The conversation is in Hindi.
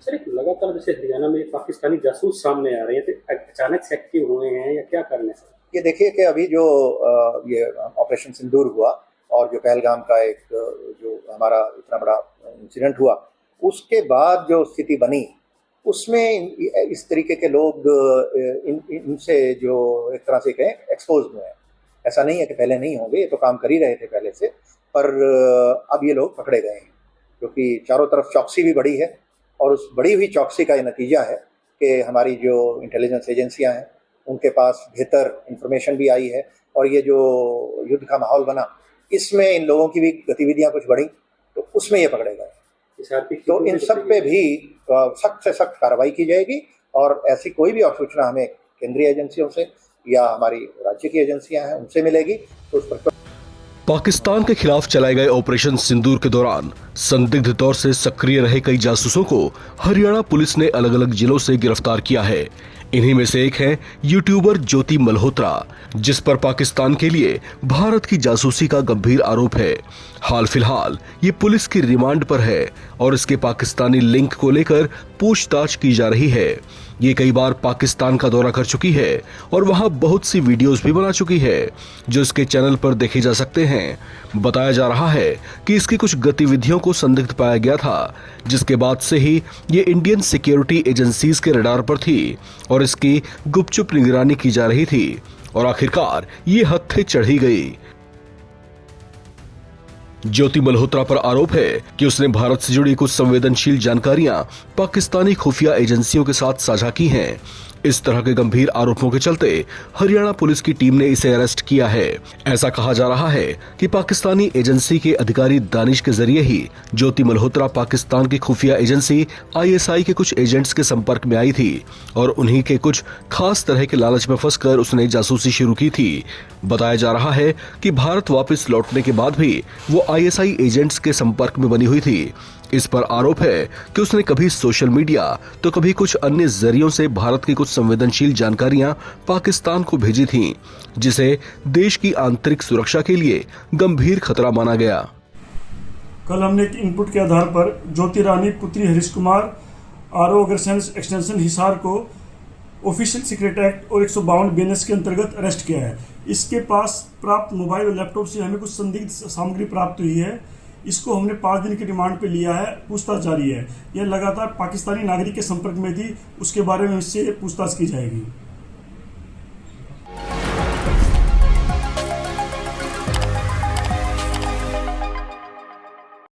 सर एक लगातार जैसे हरियाणा में पाकिस्तानी जासूस सामने आ रहे हैं, तो अचानक से एक्टिव हुए हैं या क्या कारण है सर? ये देखिए कि अभी जो ये ऑपरेशन सिंदूर हुआ और जो पहलगाम का एक जो हमारा इतना बड़ा इंसिडेंट हुआ, उसके बाद जो स्थिति बनी उसमें इस तरीके के लोग इनसे जो एक तरह से कहें एक्सपोज हुए हैं। ऐसा नहीं है कि पहले नहीं होंगे, ये तो काम कर ही रहे थे पहले से, पर अब ये लोग पकड़े गए हैं क्योंकि चारों तरफ चौकसी भी बढ़ी है और उस बढ़ी हुई चौकसी का ये नतीजा है कि हमारी जो इंटेलिजेंस एजेंसियां हैं उनके पास बेहतर इंफॉर्मेशन भी आई है और ये जो युद्ध का माहौल बना इसमें इन लोगों की भी गतिविधियां कुछ बढ़ी तो उसमें ये पकड़े गए। तो इन सब पे भी सख्त से सख्त कार्रवाई की जाएगी और ऐसी कोई भी सूचना हमें केंद्रीय एजेंसियों से या हमारी राज्य की एजेंसियां हैं उनसे मिलेगी तो उस पर। पाकिस्तान के खिलाफ चलाए गए ऑपरेशन सिंदूर के दौरान संदिग्ध तौर से सक्रिय रहे कई जासूसों को हरियाणा पुलिस ने अलग अलग जिलों से गिरफ्तार किया है। इन्हीं में से एक है यूट्यूबर ज्योति मल्होत्रा, जिस पर पाकिस्तान के लिए भारत की जासूसी का गंभीर आरोप है। हाल फिलहाल ये पुलिस की रिमांड पर है और इसके पाकिस्तानी लिंक को लेकर पूछताछ की जा रही है। ये कई बार पाकिस्तान का दौरा कर चुकी है और वहां बहुत सी वीडियोस भी बना चुकी है जो इसके चैनल पर देखे जा सकते हैं। बताया जा रहा है कि इसकी कुछ गतिविधियों को संदिग्ध पाया गया था, जिसके बाद से ही ये इंडियन सिक्योरिटी एजेंसीज के रडार पर थी और इसकी गुपचुप निगरानी की जा रही थी और आखिरकार ये हत्थे चढ़ी गई। ज्योति मल्होत्रा पर आरोप है कि उसने भारत से जुड़ी कुछ संवेदनशील जानकारियां पाकिस्तानी खुफिया एजेंसियों के साथ साझा की हैं। इस तरह के गंभीर आरोपों के चलते हरियाणा पुलिस की टीम ने इसे अरेस्ट किया है। ऐसा कहा जा रहा है कि पाकिस्तानी एजेंसी के अधिकारी दानिश के जरिए ही ज्योति मल्होत्रा पाकिस्तान की खुफिया एजेंसी ISI के कुछ एजेंट्स के संपर्क में आई थी और उन्हीं के कुछ खास तरह के लालच में फंसकर उसने जासूसी शुरू की थी। बताया जा रहा है कि भारत वापस लौटने के बाद भी वो ISI एजेंट्स के संपर्क में बनी हुई थी। इस पर आरोप है कि उसने कभी सोशल मीडिया तो कभी कुछ अन्य जरियों से भारत की कुछ संवेदनशील जानकारियां पाकिस्तान को भेजी थीं, जिसे देश की आंतरिक सुरक्षा के लिए गंभीर खतरा माना गया। कल हमने एक इनपुट के आधार पर ज्योति रानी पुत्री हरीश कुमार RO एक्सटेंशन हिसार को ऑफिशियल सीक्रेट एक्ट और 152 BNS के अंतर्गत अरेस्ट किया है। इसके पास प्राप्त मोबाइल और लैपटॉप से हमें कुछ संदिग्ध सामग्री प्राप्त हुई है। इसको हमने 5 दिन के रिमांड पे लिया है, पूछताछ जारी है। यह लगातार पाकिस्तानी नागरिक के संपर्क में थी, उसके बारे में इससे पूछताछ की जाएगी।